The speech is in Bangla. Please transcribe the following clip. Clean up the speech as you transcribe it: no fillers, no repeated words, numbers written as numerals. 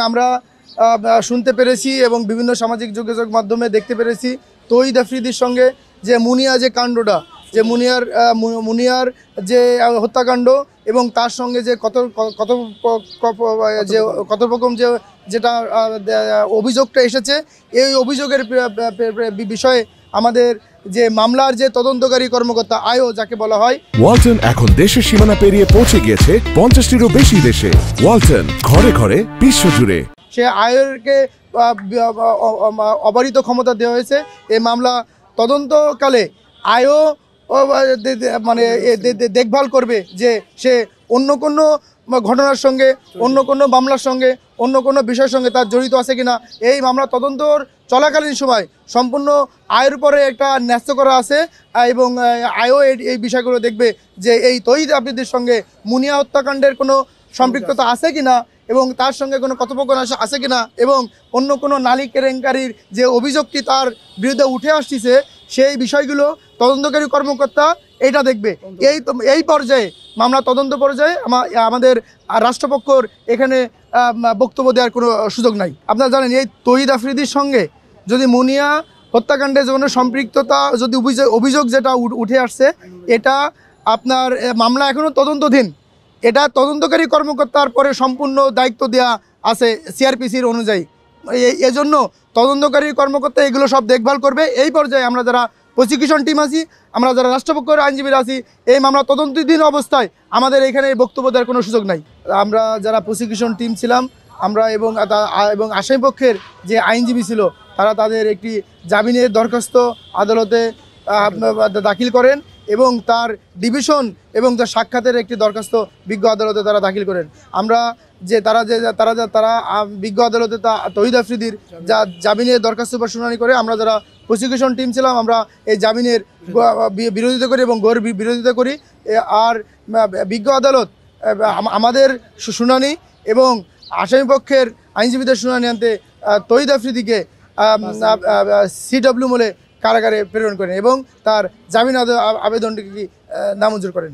আমরা শুনতে পেরেছি এবং বিভিন্ন সামাজিক যোগাযোগ মাধ্যমে দেখতে পেরেছি তৌহিদ আফ্রিদির সঙ্গে যে মুনিয়া যে কাণ্ডটা, যে মুনিয়ার যে হত্যাকাণ্ড এবং তার সঙ্গে যে কতরকম যেটা অভিযোগটা এসেছে, এই অভিযোগের বিষয়ে আমাদের যে মামলার যে তদন্তকারী কর্মকর্তা আইও যাকে বলা হয়, ওয়ালটন এখন দেশের সীমানা পেরিয়ে পৌঁছে গিয়েছে 50টিরও বেশি দেশে। ওয়ালটন, ঘরে ঘরে বিশ্বজুড়ে। সে আইওকে অবারিত ক্ষমতা দেওয়া হয়েছে। এই মামলা তদন্তকালে আইও মানে দেখভাল করবে যে সে অন্য কোনো ঘটনার সঙ্গে, অন্য কোনো মামলার সঙ্গে, অন্য কোনো বিষয়ের সঙ্গে তার জড়িত আছে কিনা। এই মামলা তদন্তর চলাকালীন সময় সম্পূর্ণ আয়ের উপরে একটা ন্যস্ত করা আছে এবং আইও এই বিষয়গুলো দেখবে যে এই তৌহিদ আফ্রিদির সঙ্গে মুনিয়া হত্যাকাণ্ডের কোনো সম্পৃক্ততা আছে কিনা এবং তার সঙ্গে কোনো কথোপকথন আছে কিনা এবং অন্য কোনো নালী কেলেঙ্কারির যে অভিযোগটি তার বিরুদ্ধে উঠে আসছে সেই বিষয়গুলো তদন্তকারী কর্মকর্তা এইটা দেখবে। এই পর্যায়ে মামলা তদন্ত পর্যায়ে আমাদের রাষ্ট্রপক্ষর এখানে বক্তব্য দেওয়ার কোনো সুযোগ নাই। আপনারা জানেন এই তৌহিদ আফ্রিদির সঙ্গে যদি মুনিয়া হত্যাকাণ্ডে কোনো সম্পৃক্ততা যদি অভিযোগ যেটা উঠে আসছে, এটা আপনার মামলা এখনও তদন্তাধীন। এটা তদন্তকারী কর্মকর্তার পরে সম্পূর্ণ দায়িত্ব দেওয়া আছে সিআরপিসির অনুযায়ী। এজন্য তদন্তকারী কর্মকর্তা এগুলো সব দেখভাল করবে। এই পর্যায়ে আমরা যারা প্রসিকিউশন টিম আছি, আমরা যারা রাষ্ট্রপক্ষের আইনজীবীরা আছি, এই মামলা তদন্তাধীন অবস্থায় আমাদের এখানে বক্তব্য দেওয়ার কোনো সুযোগ নাই। আমরা যারা প্রসিকিউশন টিম ছিলাম, আমরা এবং আসামিপক্ষের যে আইনজীবী ছিল, তারা তাদের একটি জামিনের দরখাস্ত আদালতে দাখিল করেন এবং তার ডিভিশন এবং তার সাক্ষাতের একটি দরখাস্ত বিজ্ঞ আদালতে তারা দাখিল করেন। আমরা তারা বিজ্ঞ আদালতে তৌহিদ আফ্রিদির জামিনের দরখাস্ত উপর শুনানি করে আমরা যারা প্রসিকিউশন টিম ছিলাম, আমরা এই জামিনের বিরোধিতা করি এবং গৌর বিরোধিতা করি। আর বিজ্ঞ আদালত আমাদের শুনানি এবং আসামিপক্ষের আইনজীবীদের শুনানি আনতে তৌহিদ আফ্রিদিকে CW মোলে কারাগারে প্রেরণ করেন এবং তার জামিন আবেদনটি নামঞ্জুর করেন।